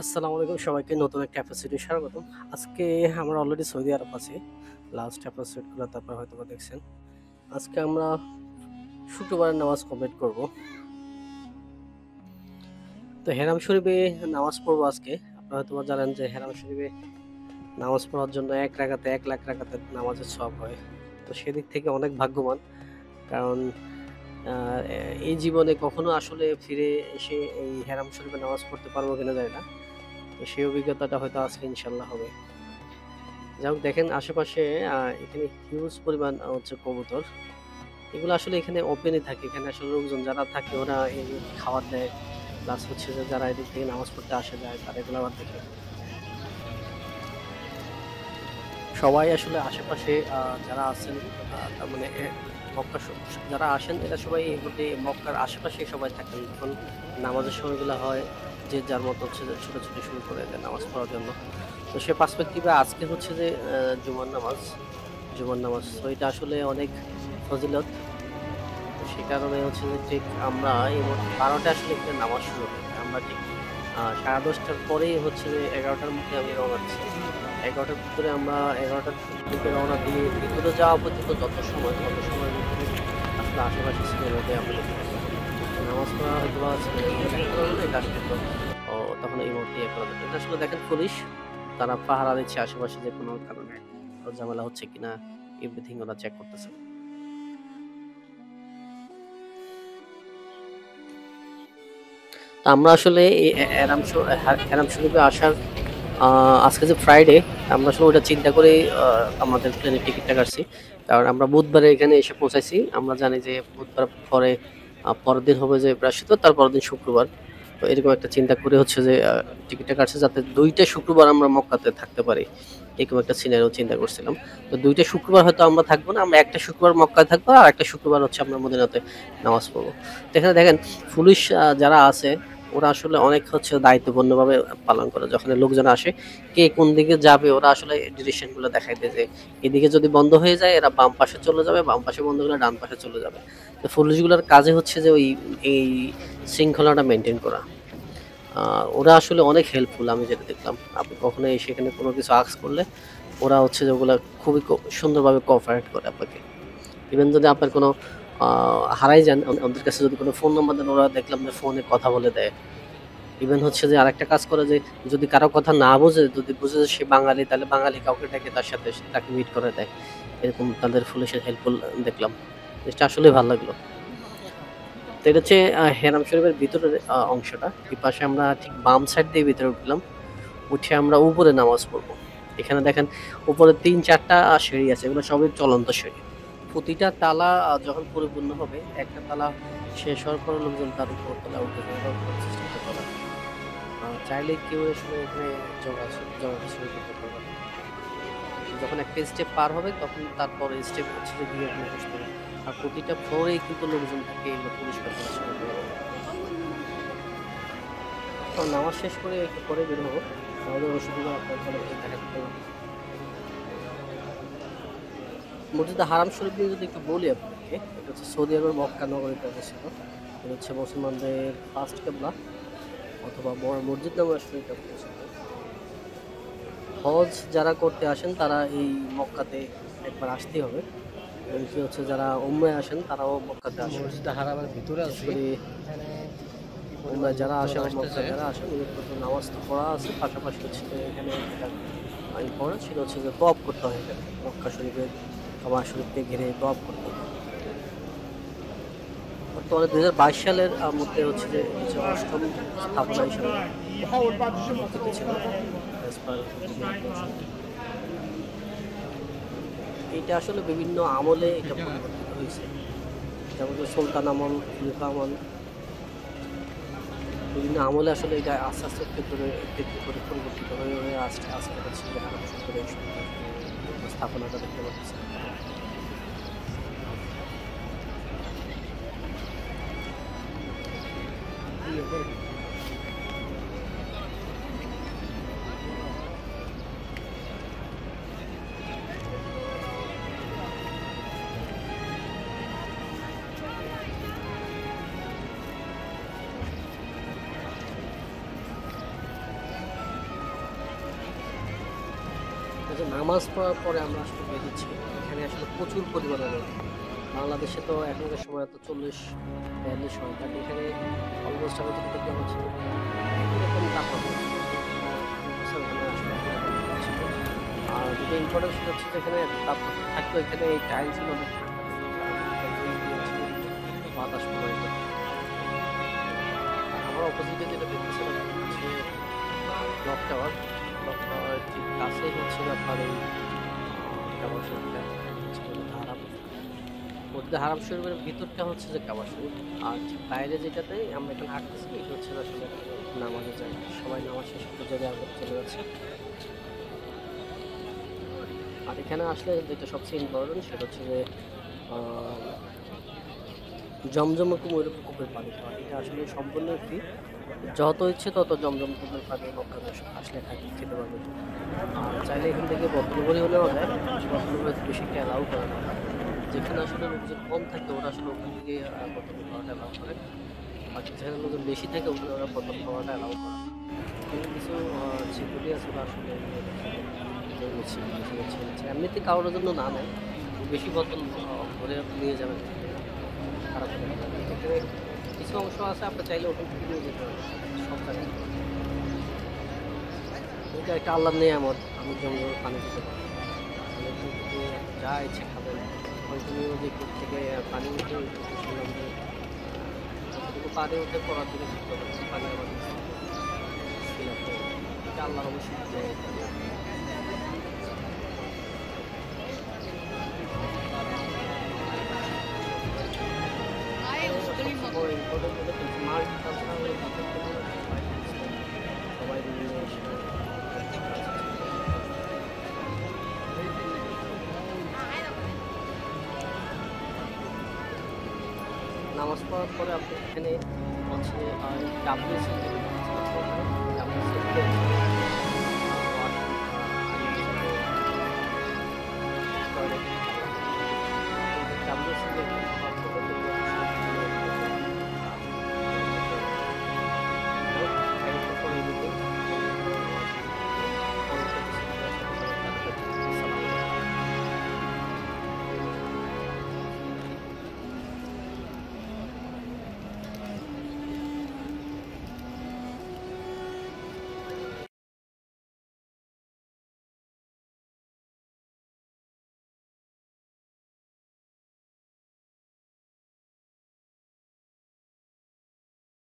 আসসালামু আলাইকুম সবাইকে নতুন একটা এপিসোডে স্বাগতম। আজকে আমরা অলরেডি সৌদি আরব আছি। লাস্ট এপিসোডগুলো তারপর হয়তোবা দেখছেন। আজকে আমরা শুক্রবারের নামাজ কমপ্লিট করব। তো হেরাম শরীফে নামাজ পড়বো আজকে। আপনারা হয়তোবা জানেন যে হেরাম শরীফে নামাজ পড়ার জন্য ১ রাকাতে ১ লাখ রাকাতের নামাজের সওয়াব হয়। তো সেদিক থেকে অনেক ভাগ্যবান। কারণ আ এই জীবনে কখনো আসলে ফিরে এসে এই হেরাম শরীফে নামাজ পড়তে পারবো কিনা জানি না। তো সেই অভিজ্ঞতাটা হয়তো আজকে ইনশাআল্লাহ হবে। যাই হোক দেখেন আশেপাশে এখানে হিউজ পরিমাণ হচ্ছে কবুতর। এগুলো আসলে এখানে ওপেনই থাকে। এখানে আসলে লোকজন যারা থাকে ওরা এদেরকে খাবার দেয়। প্লাস হচ্ছে যে যারা এদিক থেকে নামাজ পড়তে আসে যায় তারা এগুলো আবার দেখে। সবাই আসলে আশেপাশে যারা আছেন তার মানে মক্কা যারা আসেন এরা সবাই এগুলোতে মক্কার আশেপাশেই সবাই থাকেন। যখন নামাজের সময়গুলো হয় যে যার মতো হচ্ছে যে ছোটাছুটি শুরু করে দেয় নামাজ পড়ার জন্য। তো সে পার্সপেক্টিভে আজকে হচ্ছে যে জুমার নামাজ। জুমার নামাজ। তো এটা আসলে অনেক ফজিলত। তো সে কারণে হচ্ছে যে ঠিক আমরা এই ১২টায় আসলে এখানে নামাজ শুরু হয়। আমরা ঠিক ১০:৩০ পরেই হচ্ছে যে ১১টার মধ্যে আমি রওনা দিছি। ১১টার ভিতরে আমরা ১১টার দিকে রওনা দিয়ে ভিতরে যাওয়া পর্যন্ত যত সময়ের ভিতরে আসলে আশেপাশে ছিলেন ওটাই আমরা দেখতে পাচ্ছি। নামাজ পড়া হয়তোবা এটা আসলে তো তখন এই মুহূর্তে ইয়ে করা যাবে। এটা আসলে দেখেন পুলিশ তারা পাহারা দিচ্ছে আশেপাশে যে কোনো কারণে ঝামেলা হচ্ছে কিনা এভরিথিং ওরা চেক করতেছে। তো আমরা আসলে এই হেরাম শরীফে আসার আজকে যে ফ্রাইডে আমরা আসলে ওটা চিন্তা করেই আমাদের প্লেনের টিকিটটা কাটছি। কারণ আমরা বুধবারে এখানে এসে পৌঁছাইছি। আমরা জানি যে বুধবার পরে পরের দিন হবে যে বৃহস্পতিবার তার পরের দিন শুক্রবার। তো এরকম একটা চিন্তা করে হচ্ছে যে টিকিটটা কাটছি যাতে ২ টা শুক্রবার আমরা মক্কাতে থাকতে পারি। এরকম একটা সিনারিও চিন্তা করছিলাম। তো ২ টা শুক্রবার হয়তো আমরা থাকবো না। আমরা একটা শুক্রবার মক্কায় থাকবো আর একটা শুক্রবার হচ্ছে আমরা মদিনাতে নামাজ পড়বো। তো এখানে দেখেন পুলিশ যারা আছে ওরা আসলে অনেক হচ্ছে দায়িত্বপূর্ণভাবে পালন করে। যখন লোকজন আসে কে কোন দিকে যাবে ওরা আসলে ডিরেকশন গুলো দেখায় দেয় যে এদিকে যদি বন্ধ হয়ে যায় এরা বাম পাশে চলে যাবে, বাম পাশে বন্ধ হলে ডান পাশে চলে যাবে। তো পুলিশগুলোর কাজে হচ্ছে যে এই শৃঙ্খলাটা মেইনটেইন করা। ওরা আসলে অনেক হেল্পফুল আমি যেটা দেখলাম। আপনি কখনো সেখানে কোনো কিছু আস্ক করলে ওরা হচ্ছে যে ওগুলা খুবই সুন্দরভাবে কোঅপারেট করে আপনাকে। ইভেন যদি আপনার কোনো হারাই যান ওদের কাছে যদি কোনো ফোন নাম্বার দেন ওরা দেখলাম যে ফোনে কথা বলে দেয়। ইভেন হচ্ছে যে আরেকটা কাজ করে যে যদি কারো কথা না বোঝে যদি বুঝে যে সে বাঙালি তাহলে বাঙালি কাউকে ডেকে তার সাথে তাকে মিট করে দেয়। এরকম তাদের পুলিশের হেল্পফুল দেখলাম। জিনিসটা আসলেই ভালো লাগলো। তো এটা হচ্ছে হেরাম শরীফের ভিতরের অংশটা। এই পাশে আমরা ঠিক বাম সাইড দিয়ে ভিতরে উঠলাম। উঠে আমরা উপরে নামাজ পড়বো। এখানে দেখেন উপরে ৩-৪ টা সিঁড়ি আছে। এগুলো সবই চলন্ত সিঁড়ি। প্রতিটা তালা যখন পরিপূর্ণ হবে একটা তালা শেষ হওয়ার পরে লোকজন তার উপর তলায় উঠে যাবে। এরকম সিস্টেমটা করা। চাইলে কেউ আসলে এখানে জগা শুরু করতে পারবে না। যখন একটা স্টেপ পার হবে তখন তারপরে স্টেপ হচ্ছে যে গিয়ে ওখানে বসতে হবে। আর প্রতিটা ফ্লোরেই কিন্তু লোকজন থাকে এগুলো পরিষ্কার পরিচ্ছন্ন করে রাখে। তো নামাজ শেষ করে একটু পরে বের হবো। আমাদের ওষুধগুলো আপনার তাহলে দেখা করতে হবে। মসজিদে হারাম শরীফ নিয়ে যদি একটু বলি আপনাকে, এটা হচ্ছে সৌদি আরবের মক্কা নগরীতে অবস্থিত। এটা হচ্ছে মুসলমানদের ফার্স্ট কিবলা অথবা বড় মসজিদ নামে আসলে এটা পরিচিত। হজ যারা করতে আসেন তারা এই মক্কাতে একবার আসতেই হবে। এমনকি হচ্ছে যারা উমরায় আসেন তারাও মক্কাতে আসেন। মসজিদে হারামের ভিতরে বিশেষ আছি। করে এখানে কি উমরায় পরিমাণ যারা আসেন লোকজন মক্কায় আসতেছে। যারা আসেন ওদের তো নামাজ তো পড়া আছে পাশাপাশি হচ্ছে যে এখানে যেটা ইম্পর্টেন্ট সেটা হচ্ছে যে তওয়াফ করতে হয় এখানে মক্কা শরীফের কাবা শরীফকে ঘিরে তওয়াফ করতে হয়। বর্তমানে ২০২২ সালের মধ্যে হচ্ছে যে হচ্ছে ৮ম স্থাপনা হিসেবে ঘোষিত ছিল অ্যাজ পার হুকুমে প্রশাসন। এইটা আসলে বিভিন্ন আমলে এটা পরিবর্তিত হয়েছে। যেমন যে সুলতান আমল, খলিফা আমল বিভিন্ন আমলে আসলে এটা আস্তে আস্তে একটু করে পরিবর্তিত হয়ে হয়ে আজকে হচ্ছে যে হারাম শরীফের এই সুন্দর স্থাপনাটা দেখতে পাচ্ছি। যে নামাজ পড়ার পরে আমরা আসলে বের হচ্ছি, এখানে আসলে প্রচুর পরিমাণে রোদ। বাংলাদেশে তো এখনকার সময় তো 40-42 হয়, বাট এখানে অলমোস্ট আমি যেটা দেখলাম হচ্ছে এরকম তাপমাত্রা। বুঝছেন? মানে আসলে এরকম ছিল। আর যেটা ইম্পর্টেন্ট সেটা হচ্ছে যে এখানে তাপমাত্রা থাকলেও এখানে এই টাইলসগুলো অনেক ঠান্ডা। বাতাস প্রবাহিত। আমার অপোজিটে যেটা দেখতেছিলাম হচ্ছে ক্লক টাওয়ার। ক্লক টাওয়ার ঠিক কাছেই হচ্ছে যে আপনার এই কাবা শরীফটা হচ্ছে হারাম। মসজিদে হারাম শরীফের ভিতরটা হচ্ছে যে কাবা শরীফ। আর ঠিক বাইরে যেটাতে আমরা এখানে হাঁটতেছি এটা হচ্ছে যে আসলে নামাজের জায়গা। সবাই নামাজ শেষ করে জায়গায় আমরা চলে যাচ্ছে। আর এখানে আসলে যেটা সবচেয়ে ইম্পর্টেন্ট সেটা হচ্ছে যে আহ, জমজম কূপের পানি খাওয়া। এটা আসলে সম্পূর্ণ ফ্রি। যত ইচ্ছে তত জমজম কূপের পানি মক্কাতে আসলে খেতে পারবে। আর চাইলে এখান থেকে বোতলভরিও নেওয়া যায়। বোতলভরি বেশি একটা অ্যালাউ করে না। যেখানে আসলে লোকজন কম থাকে ওরা আসলে ওখান থেকে বোতল খাওয়াটা অ্যালাউ করে। বাকি যেখানে লোকজন বেশি থাকে ওখানে ওরা বোতল খাওয়াটা অ্যালাউ করে না। কিন্তু কিছু সিকিউরিটি আছে ওরা আসলে এমনিতে কারোর জন্য না নেয়, বেশি বোতল ভরে আপনি নিয়ে যাবেন খারাপ হবে না। এখানে কিছু অংশ আছে আপনি চাইলে ওখান থেকে নিয়ে যেতে পারেন সব জায়গায়। এটা একটা আল্লাহর নেয়ামত, আমি জমি পানি দিতে পারি। আমি এখান থেকে যা ইচ্ছে খাবেন। কন্টিনিউ যে কূপ থেকে পানি উঠে শুনলাম যে যতটুকু পানি উঠে পড়ার দিকে পানি আমার ছিল। তো এটা আল্লাহর অবশ্যই বড় ইম্পর্টেন্ট হলো মাল্টি কালচারাল সবাই বিভিন্ন নামাজ পড়ার পরে আপনি এখানে হচ্ছে ডাব্লিউসি ডাব্লিউসি